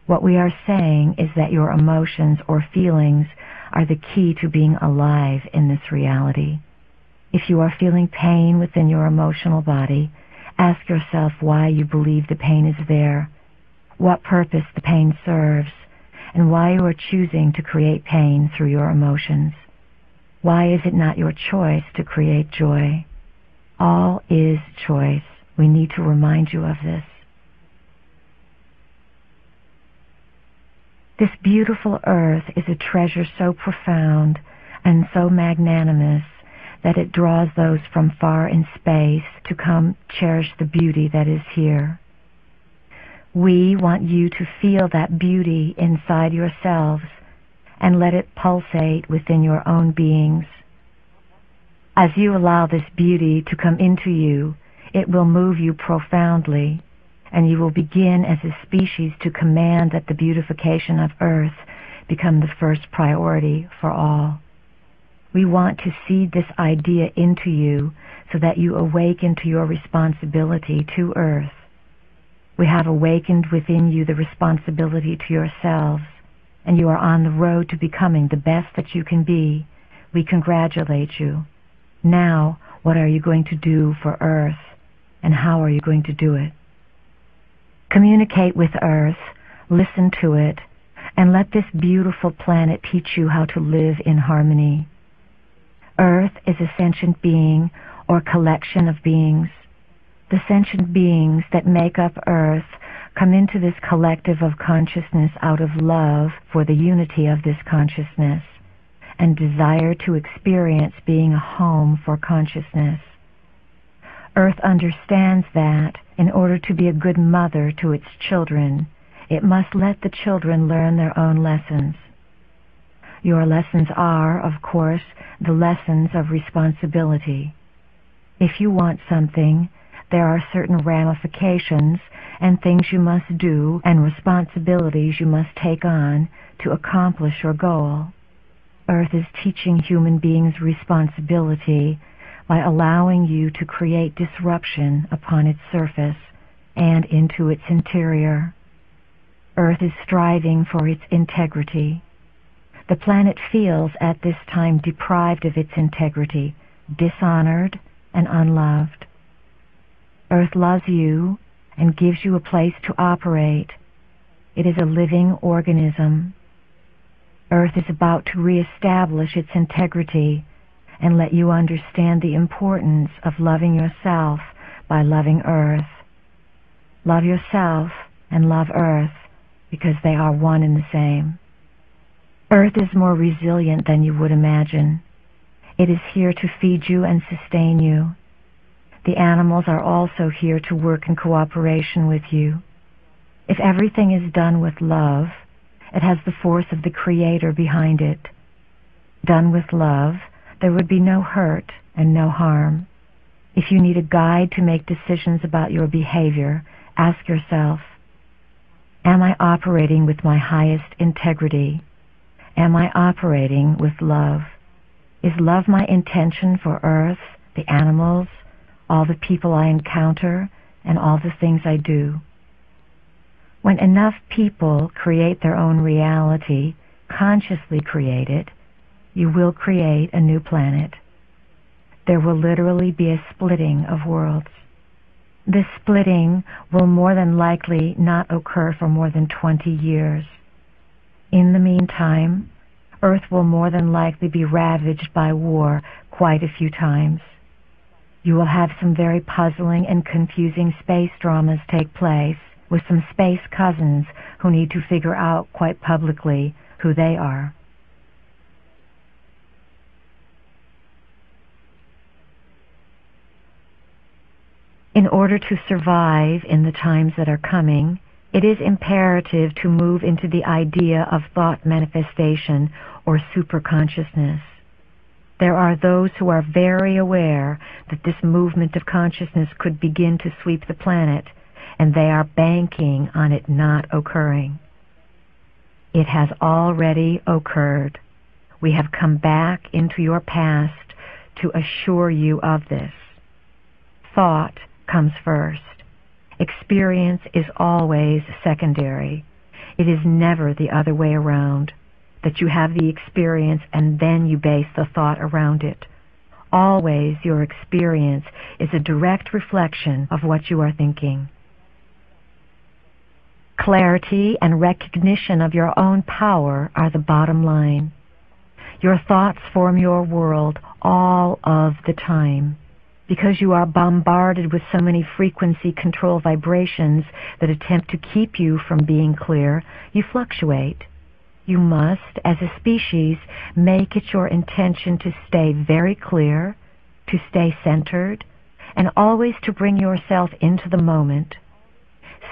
What we are saying is that your emotions or feelings are the key to being alive in this reality. If you are feeling pain within your emotional body, ask yourself why you believe the pain is there, what purpose the pain serves, and why you are choosing to create pain through your emotions. Why is it not your choice to create joy? All is choice. We need to remind you of this. This beautiful earth is a treasure so profound and so magnanimous that it draws those from far in space to come cherish the beauty that is here. We want you to feel that beauty inside yourselves and let it pulsate within your own beings. As you allow this beauty to come into you, it will move you profoundly, and you will begin as a species to command that the beautification of Earth become the first priority for all. We want to seed this idea into you so that you awaken to your responsibility to Earth. We have awakened within you the responsibility to yourselves, and you are on the road to becoming the best that you can be. We congratulate you. Now, what are you going to do for Earth, and how are you going to do it? Communicate with Earth, listen to it, and let this beautiful planet teach you how to live in harmony. Earth is a sentient being or collection of beings. The sentient beings that make up Earth come into this collective of consciousness out of love for the unity of this consciousness and desire to experience being a home for consciousness. Earth understands that in order to be a good mother to its children, it must let the children learn their own lessons. Your lessons are, of course, the lessons of responsibility. If you want something, there are certain ramifications and things you must do and responsibilities you must take on to accomplish your goal. Earth is teaching human beings responsibility by allowing you to create disruption upon its surface and into its interior. Earth is striving for its integrity. The planet feels at this time deprived of its integrity, dishonored and unloved. Earth loves you and gives you a place to operate. It is a living organism. Earth is about to reestablish its integrity and let you understand the importance of loving yourself by loving Earth. Love yourself and love Earth because they are one and the same. Earth is more resilient than you would imagine. It is here to feed you and sustain you. The animals are also here to work in cooperation with you. If everything is done with love, it has the force of the Creator behind it. Done with love, there would be no hurt and no harm. If you need a guide to make decisions about your behavior, ask yourself, am I operating with my highest integrity? Am I operating with love? Is love my intention for Earth, the animals, all the people I encounter, and all the things I do? When enough people create their own reality, consciously create it, you will create a new planet. There will literally be a splitting of worlds. This splitting will more than likely not occur for more than 20 years. In the meantime, Earth will more than likely be ravaged by war quite a few times. You will have some very puzzling and confusing space dramas take place with some space cousins who need to figure out quite publicly who they are. In order to survive in the times that are coming, it is imperative to move into the idea of thought manifestation or superconsciousness. There are those who are very aware that this movement of consciousness could begin to sweep the planet, and they are banking on it not occurring. It has already occurred. We have come back into your past to assure you of this. Thought comes first. Experience is always secondary. It is never the other way around, that you have the experience and then you base the thought around it. Always your experience is a direct reflection of what you are thinking. Clarity and recognition of your own power are the bottom line. Your thoughts form your world all of the time. Because you are bombarded with so many frequency control vibrations that attempt to keep you from being clear, you fluctuate. You must, as a species, make it your intention to stay very clear, to stay centered, and always to bring yourself into the moment.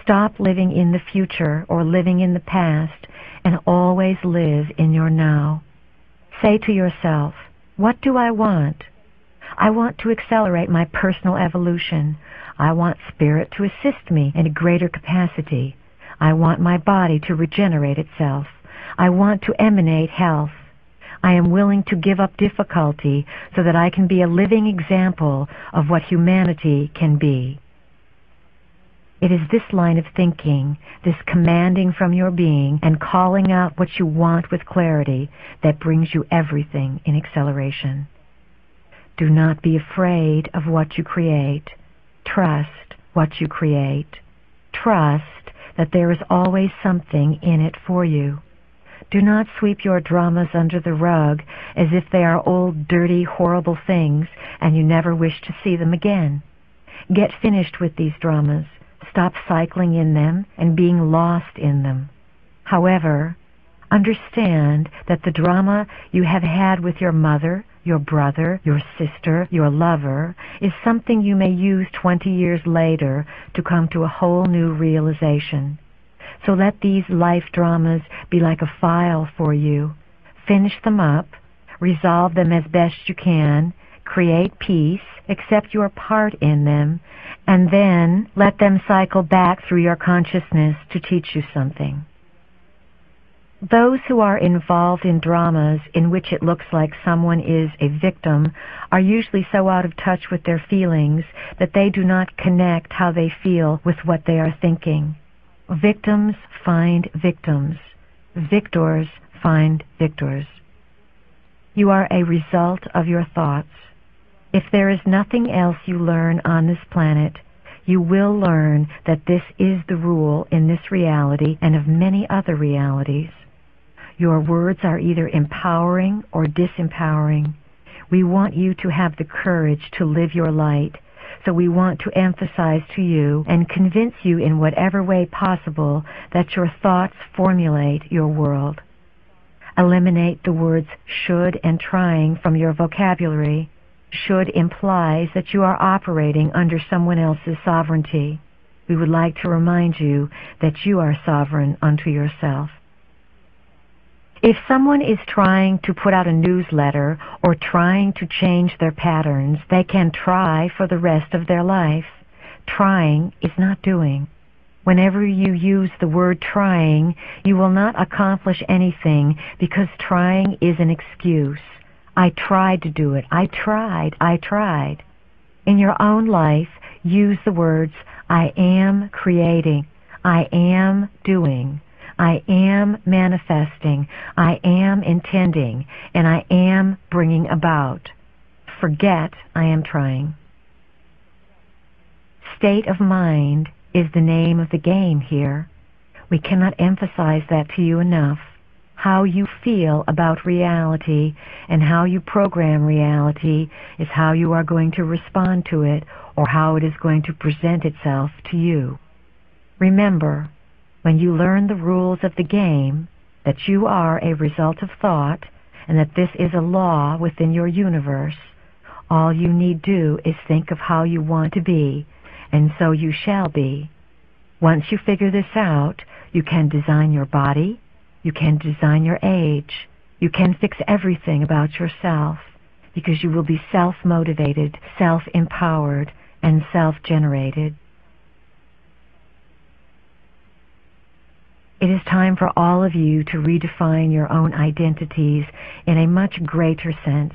Stop living in the future or living in the past, and always live in your now. Say to yourself, what do I want? I want to accelerate my personal evolution. I want spirit to assist me in a greater capacity. I want my body to regenerate itself. I want to emanate health. I am willing to give up difficulty so that I can be a living example of what humanity can be. It is this line of thinking, this commanding from your being and calling out what you want with clarity, that brings you everything in acceleration. Do not be afraid of what you create. Trust what you create. Trust that there is always something in it for you. Do not sweep your dramas under the rug as if they are old, dirty, horrible things and you never wish to see them again. Get finished with these dramas. Stop cycling in them and being lost in them. However, understand that the drama you have had with your mother, your brother, your sister, your lover, is something you may use 20 years later to come to a whole new realization. So let these life dramas be like a file for you. Finish them up, resolve them as best you can, create peace, accept your part in them, and then let them cycle back through your consciousness to teach you something. Those who are involved in dramas in which it looks like someone is a victim are usually so out of touch with their feelings that they do not connect how they feel with what they are thinking. Victims find victims. Victors find victors. You are a result of your thoughts. If there is nothing else you learn on this planet, you will learn that this is the rule in this reality and of many other realities. Your words are either empowering or disempowering. We want you to have the courage to live your light, so we want to emphasize to you and convince you in whatever way possible that your thoughts formulate your world. Eliminate the words should and trying from your vocabulary. Should implies that you are operating under someone else's sovereignty. We would like to remind you that you are sovereign unto yourself. If someone is trying to put out a newsletter or trying to change their patterns, they can try for the rest of their life. Trying is not doing. Whenever you use the word trying, you will not accomplish anything because trying is an excuse. I tried to do it. I tried. In your own life, use the words, I am creating, I am doing, I am manifesting, I am intending, and I am bringing about. Forget I am trying. State of mind is the name of the game here. We cannot emphasize that to you enough. How you feel about reality and how you program reality is how you are going to respond to it or how it is going to present itself to you. Remember, when you learn the rules of the game, that you are a result of thought and that this is a law within your universe, all you need do is think of how you want to be, and so you shall be. Once you figure this out, you can design your body, you can design your age. You can fix everything about yourself because you will be self-motivated, self-empowered, and self-generated. It is time for all of you to redefine your own identities in a much greater sense.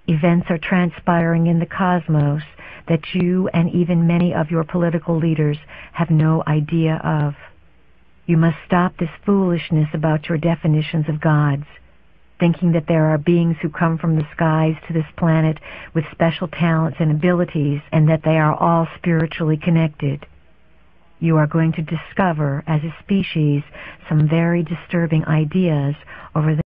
Events are transpiring in the cosmos that you and even many of your political leaders have no idea of. You must stop this foolishness about your definitions of gods, thinking that there are beings who come from the skies to this planet with special talents and abilities, and that they are all spiritually connected. You are going to discover, as a species, some very disturbing ideas over the